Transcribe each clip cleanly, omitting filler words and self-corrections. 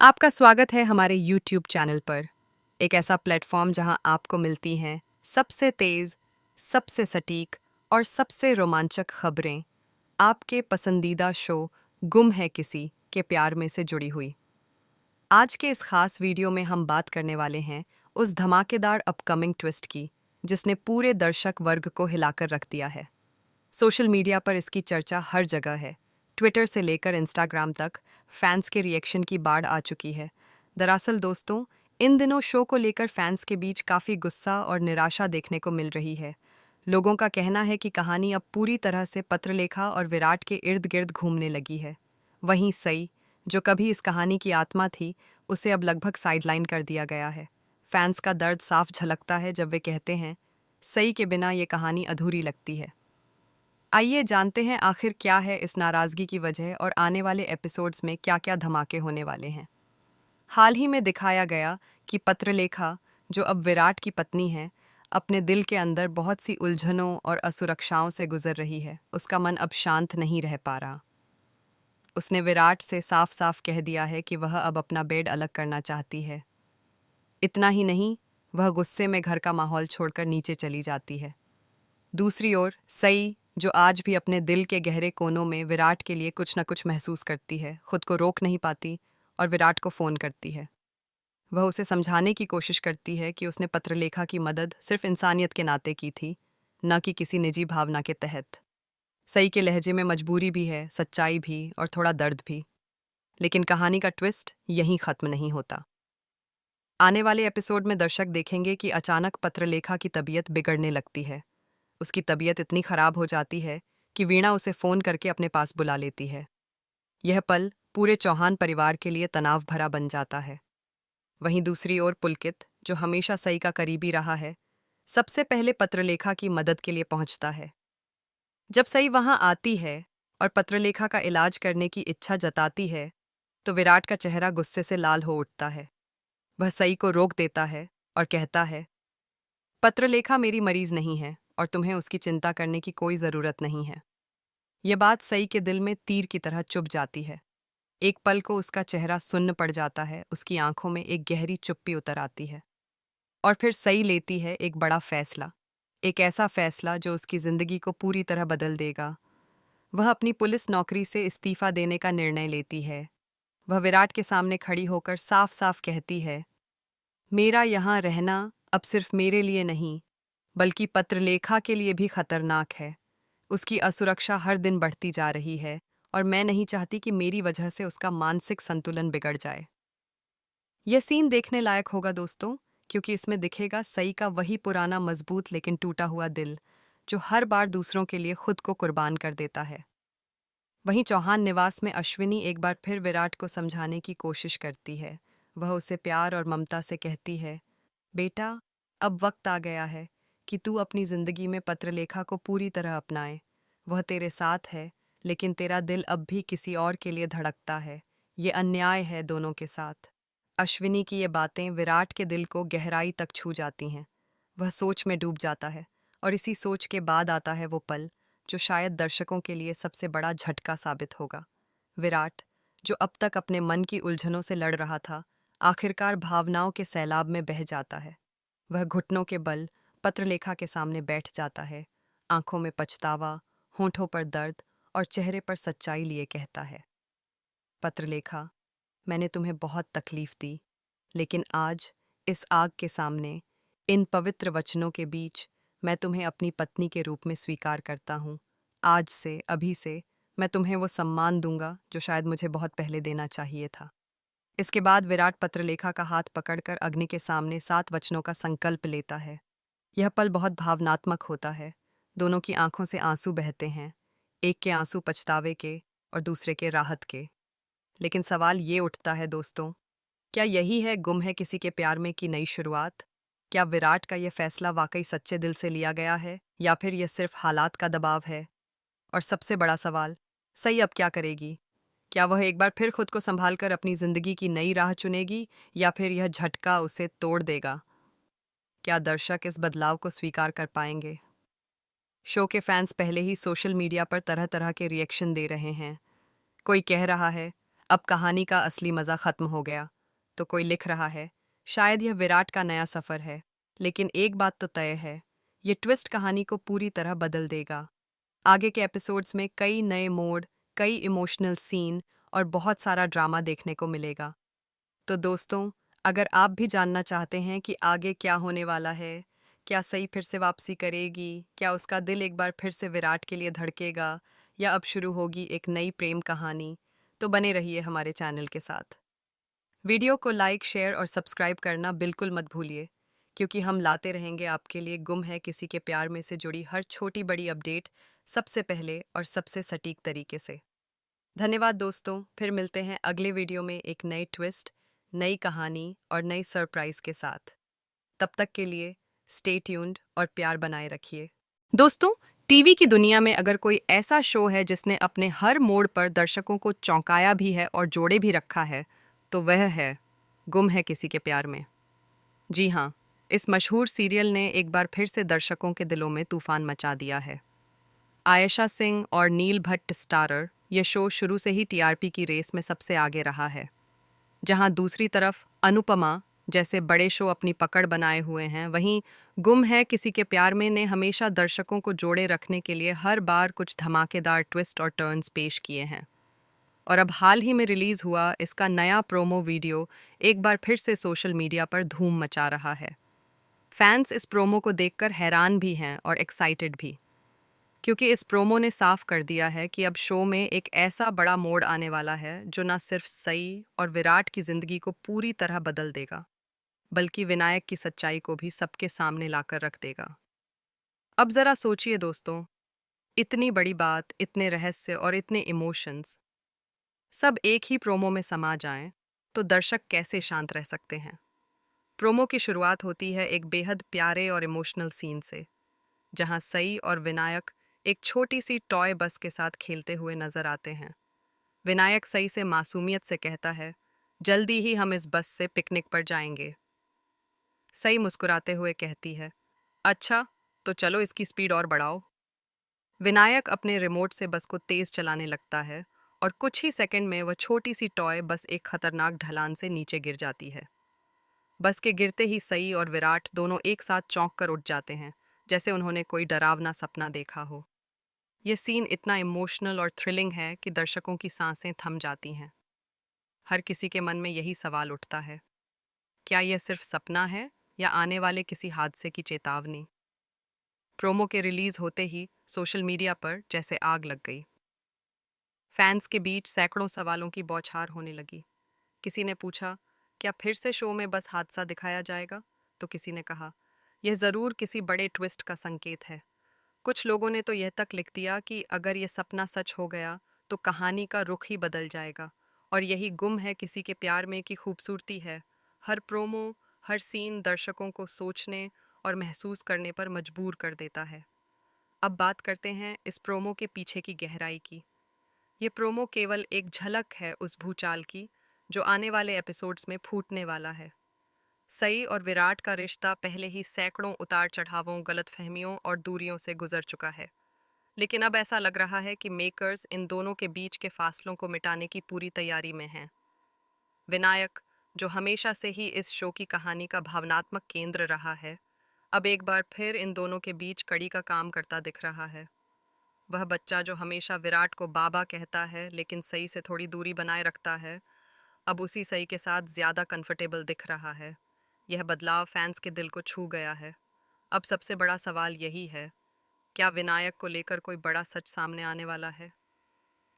आपका स्वागत है हमारे YouTube चैनल पर। एक ऐसा प्लेटफॉर्म जहां आपको मिलती हैं सबसे तेज़, सबसे सटीक और सबसे रोमांचक खबरें आपके पसंदीदा शो गुम है किसी के प्यार में से जुड़ी हुई। आज के इस खास वीडियो में हम बात करने वाले हैं उस धमाकेदार अपकमिंग ट्विस्ट की जिसने पूरे दर्शक वर्ग को हिलाकर रख दिया है। सोशल मीडिया पर इसकी चर्चा हर जगह है। ट्विटर से लेकर इंस्टाग्राम तक फैंस के रिएक्शन की बाढ़ आ चुकी है। दरअसल दोस्तों, इन दिनों शो को लेकर फैंस के बीच काफ़ी गुस्सा और निराशा देखने को मिल रही है। लोगों का कहना है कि कहानी अब पूरी तरह से पत्रलेखा और विराट के इर्द गिर्द घूमने लगी है। वहीं सई, जो कभी इस कहानी की आत्मा थी, उसे अब लगभग साइडलाइन कर दिया गया है। फैंस का दर्द साफ झलकता है जब वे कहते हैं, सई के बिना ये कहानी अधूरी लगती है। आइए जानते हैं आखिर क्या है इस नाराज़गी की वजह और आने वाले एपिसोड्स में क्या-क्या धमाके होने वाले हैं। हाल ही में दिखाया गया कि पत्रलेखा, जो अब विराट की पत्नी है, अपने दिल के अंदर बहुत सी उलझनों और असुरक्षाओं से गुजर रही है। उसका मन अब शांत नहीं रह पा रहा। उसने विराट से साफ-साफ कह दिया है कि वह अब अपना बेड अलग करना चाहती है। इतना ही नहीं, वह गुस्से में घर का माहौल छोड़कर नीचे चली जाती है। दूसरी ओर सई, जो आज भी अपने दिल के गहरे कोनों में विराट के लिए कुछ न कुछ महसूस करती है, खुद को रोक नहीं पाती और विराट को फ़ोन करती है। वह उसे समझाने की कोशिश करती है कि उसने पत्रलेखा की मदद सिर्फ इंसानियत के नाते की थी, न कि किसी निजी भावना के तहत। सई के लहजे में मजबूरी भी है, सच्चाई भी और थोड़ा दर्द भी। लेकिन कहानी का ट्विस्ट यहीं ख़त्म नहीं होता। आने वाले एपिसोड में दर्शक देखेंगे कि अचानक पत्रलेखा की तबीयत बिगड़ने लगती है। उसकी तबीयत इतनी खराब हो जाती है कि वीणा उसे फ़ोन करके अपने पास बुला लेती है। यह पल पूरे चौहान परिवार के लिए तनाव भरा बन जाता है। वहीं दूसरी ओर पुलकित, जो हमेशा सई का करीबी रहा है, सबसे पहले पत्रलेखा की मदद के लिए पहुंचता है। जब सई वहां आती है और पत्रलेखा का इलाज करने की इच्छा जताती है, तो विराट का चेहरा गुस्से से लाल हो उठता है। वह सई को रोक देता है और कहता है, पत्रलेखा मेरी मरीज नहीं है और तुम्हें उसकी चिंता करने की कोई ज़रूरत नहीं है। यह बात सई के दिल में तीर की तरह चुभ जाती है। एक पल को उसका चेहरा सुन्न पड़ जाता है, उसकी आंखों में एक गहरी चुप्पी उतर आती है। और फिर सई लेती है एक बड़ा फैसला, एक ऐसा फैसला जो उसकी जिंदगी को पूरी तरह बदल देगा। वह अपनी पुलिस नौकरी से इस्तीफा देने का निर्णय लेती है। वह विराट के सामने खड़ी होकर साफ साफ कहती है, मेरा यहाँ रहना अब सिर्फ मेरे लिए नहीं, बल्कि पत्रलेखा के लिए भी खतरनाक है। उसकी असुरक्षा हर दिन बढ़ती जा रही है और मैं नहीं चाहती कि मेरी वजह से उसका मानसिक संतुलन बिगड़ जाए। यह सीन देखने लायक होगा दोस्तों, क्योंकि इसमें दिखेगा सई का वही पुराना मजबूत लेकिन टूटा हुआ दिल, जो हर बार दूसरों के लिए खुद को कुर्बान कर देता है। वहीं चौहान निवास में अश्विनी एक बार फिर विराट को समझाने की कोशिश करती है। वह उसे प्यार और ममता से कहती है, बेटा, अब वक्त आ गया है कि तू अपनी जिंदगी में पत्रलेखा को पूरी तरह अपनाए। वह तेरे साथ है, लेकिन तेरा दिल अब भी किसी और के लिए धड़कता है। ये अन्याय है दोनों के साथ। अश्विनी की ये बातें विराट के दिल को गहराई तक छू जाती हैं। वह सोच में डूब जाता है और इसी सोच के बाद आता है वो पल जो शायद दर्शकों के लिए सबसे बड़ा झटका साबित होगा। विराट, जो अब तक अपने मन की उलझनों से लड़ रहा था, आखिरकार भावनाओं के सैलाब में बह जाता है। वह घुटनों के बल पत्रलेखा के सामने बैठ जाता है, आंखों में पछतावा, होंठों पर दर्द और चेहरे पर सच्चाई लिए कहता है, पत्रलेखा, मैंने तुम्हें बहुत तकलीफ दी, लेकिन आज इस आग के सामने, इन पवित्र वचनों के बीच, मैं तुम्हें अपनी पत्नी के रूप में स्वीकार करता हूँ। आज से, अभी से, मैं तुम्हें वो सम्मान दूंगा जो शायद मुझे बहुत पहले देना चाहिए था। इसके बाद विराट पत्रलेखा का हाथ पकड़कर अग्नि के सामने 7 वचनों का संकल्प लेता है। यह पल बहुत भावनात्मक होता है। दोनों की आंखों से आंसू बहते हैं, एक के आंसू पछतावे के और दूसरे के राहत के। लेकिन सवाल ये उठता है दोस्तों, क्या यही है गुम है किसी के प्यार में की नई शुरुआत? क्या विराट का यह फैसला वाकई सच्चे दिल से लिया गया है, या फिर यह सिर्फ हालात का दबाव है? और सबसे बड़ा सवाल, सई अब क्या करेगी? क्या वह एक बार फिर खुद को संभालकर अपनी जिंदगी की नई राह चुनेगी, या फिर यह झटका उसे तोड़ देगा? क्या दर्शक इस बदलाव को स्वीकार कर पाएंगे? शो के फैंस पहले ही सोशल मीडिया पर तरह तरह के रिएक्शन दे रहे हैं। कोई कह रहा है, अब कहानी का असली मज़ा ख़त्म हो गया। तो कोई लिख रहा है, शायद यह विराट का नया सफ़र है। लेकिन एक बात तो तय है, ये ट्विस्ट कहानी को पूरी तरह बदल देगा। आगे के एपिसोड्स में कई नए मोड़, कई इमोशनल सीन और बहुत सारा ड्रामा देखने को मिलेगा। तो दोस्तों, अगर आप भी जानना चाहते हैं कि आगे क्या होने वाला है, क्या सई फिर से वापसी करेगी, क्या उसका दिल एक बार फिर से विराट के लिए धड़केगा, या अब शुरू होगी एक नई प्रेम कहानी, तो बने रहिए हमारे चैनल के साथ। वीडियो को लाइक, शेयर और सब्सक्राइब करना बिल्कुल मत भूलिए, क्योंकि हम लाते रहेंगे आपके लिए गुम है किसी के प्यार में से जुड़ी हर छोटी बड़ी अपडेट सबसे पहले और सबसे सटीक तरीके से। धन्यवाद दोस्तों, फिर मिलते हैं अगले वीडियो में एक नई ट्विस्ट, नई कहानी और नई सरप्राइज के साथ। तब तक के लिए स्टे ट्यून्ड और प्यार बनाए रखिए। दोस्तों, टीवी की दुनिया में अगर कोई ऐसा शो है जिसने अपने हर मोड़ पर दर्शकों को चौंकाया भी है और जोड़े भी रखा है, तो वह है गुम है किसी के प्यार में। जी हाँ, इस मशहूर सीरियल ने एक बार फिर से दर्शकों के दिलों में तूफान मचा दिया है। आयशा सिंह और नील भट्ट स्टारर, यह शो शुरू से ही टीआरपी की रेस में सबसे आगे रहा है। जहां दूसरी तरफ अनुपमा जैसे बड़े शो अपनी पकड़ बनाए हुए हैं, वहीं गुम है किसी के प्यार में ने हमेशा दर्शकों को जोड़े रखने के लिए हर बार कुछ धमाकेदार ट्विस्ट और टर्न्स पेश किए हैं। और अब हाल ही में रिलीज हुआ इसका नया प्रोमो वीडियो एक बार फिर से सोशल मीडिया पर धूम मचा रहा है। फैंस इस प्रोमो को देखकर हैरान भी हैं और एक्साइटेड भी, क्योंकि इस प्रोमो ने साफ कर दिया है कि अब शो में एक ऐसा बड़ा मोड़ आने वाला है जो न सिर्फ सई और विराट की जिंदगी को पूरी तरह बदल देगा, बल्कि विनायक की सच्चाई को भी सबके सामने लाकर रख देगा। अब जरा सोचिए दोस्तों, इतनी बड़ी बात, इतने रहस्य और इतने इमोशंस सब एक ही प्रोमो में समा जाएं, तो दर्शक कैसे शांत रह सकते हैं। प्रोमो की शुरुआत होती है एक बेहद प्यारे और इमोशनल सीन से, जहां सई और विनायक एक छोटी सी टॉय बस के साथ खेलते हुए नजर आते हैं। विनायक सई से मासूमियत से कहता है, जल्दी ही हम इस बस से पिकनिक पर जाएंगे। सई मुस्कुराते हुए कहती है, अच्छा, तो चलो इसकी स्पीड और बढ़ाओ। विनायक अपने रिमोट से बस को तेज चलाने लगता है और कुछ ही सेकंड में वह छोटी सी टॉय बस एक खतरनाक ढलान से नीचे गिर जाती है। बस के गिरते ही सई और विराट दोनों एक साथ चौंक कर उठ जाते हैं, जैसे उन्होंने कोई डरावना सपना देखा हो। यह सीन इतना इमोशनल और थ्रिलिंग है कि दर्शकों की सांसें थम जाती हैं। हर किसी के मन में यही सवाल उठता है, क्या यह सिर्फ सपना है या आने वाले किसी हादसे की चेतावनी। प्रोमो के रिलीज होते ही सोशल मीडिया पर जैसे आग लग गई। फैंस के बीच सैकड़ों सवालों की बौछार होने लगी। किसी ने पूछा, क्या फिर से शो में बस हादसा दिखाया जाएगा? तो किसी ने कहा, यह ज़रूर किसी बड़े ट्विस्ट का संकेत है। कुछ लोगों ने तो यह तक लिख दिया कि अगर यह सपना सच हो गया तो कहानी का रुख ही बदल जाएगा। और यही गुम है किसी के प्यार में की खूबसूरती है। हर प्रोमो, हर सीन दर्शकों को सोचने और महसूस करने पर मजबूर कर देता है। अब बात करते हैं इस प्रोमो के पीछे की गहराई की। ये प्रोमो केवल एक झलक है उस भूचाल की जो आने वाले एपिसोड्स में फूटने वाला है। सई और विराट का रिश्ता पहले ही सैकड़ों उतार चढ़ावों, गलतफहमियों और दूरियों से गुजर चुका है। लेकिन अब ऐसा लग रहा है कि मेकर्स इन दोनों के बीच के फासलों को मिटाने की पूरी तैयारी में हैं। विनायक, जो हमेशा से ही इस शो की कहानी का भावनात्मक केंद्र रहा है, अब एक बार फिर इन दोनों के बीच कड़ी का काम करता दिख रहा है। वह बच्चा जो हमेशा विराट को बाबा कहता है लेकिन सई से थोड़ी दूरी बनाए रखता है, अब उसी सई के साथ ज़्यादा कंफर्टेबल दिख रहा है। यह बदलाव फैंस के दिल को छू गया है। अब सबसे बड़ा सवाल यही है, क्या विनायक को लेकर कोई बड़ा सच सामने आने वाला है?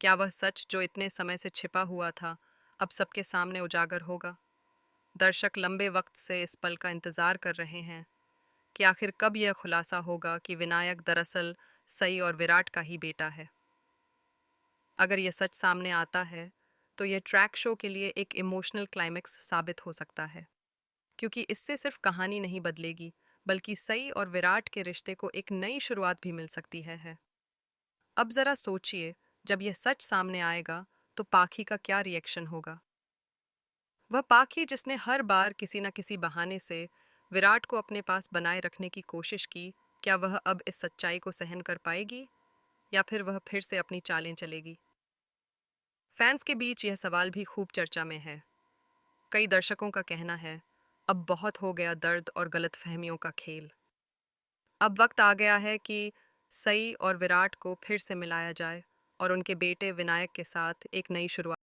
क्या वह सच जो इतने समय से छिपा हुआ था, अब सबके सामने उजागर होगा? दर्शक लंबे वक्त से इस पल का इंतज़ार कर रहे हैं कि आखिर कब यह खुलासा होगा कि विनायक दरअसल सई और विराट का ही बेटा है। अगर यह सच सामने आता है, तो यह ट्रैक शो के लिए एक इमोशनल क्लाइमेक्स साबित हो सकता है, क्योंकि इससे सिर्फ कहानी नहीं बदलेगी, बल्कि सई और विराट के रिश्ते को एक नई शुरुआत भी मिल सकती है। अब ज़रा सोचिए, जब यह सच सामने आएगा, तो पाखी का क्या रिएक्शन होगा? वह पाखी जिसने हर बार किसी न किसी बहाने से विराट को अपने पास बनाए रखने की कोशिश की, क्या वह अब इस सच्चाई को सहन कर पाएगी, या फिर वह फिर से अपनी चालें चलेगी? फैंस के बीच यह सवाल भी खूब चर्चा में है। कई दर्शकों का कहना है, अब बहुत हो गया दर्द और गलतफहमियों का खेल। अब वक्त आ गया है कि सई और विराट को फिर से मिलाया जाए और उनके बेटे विनायक के साथ एक नई शुरुआत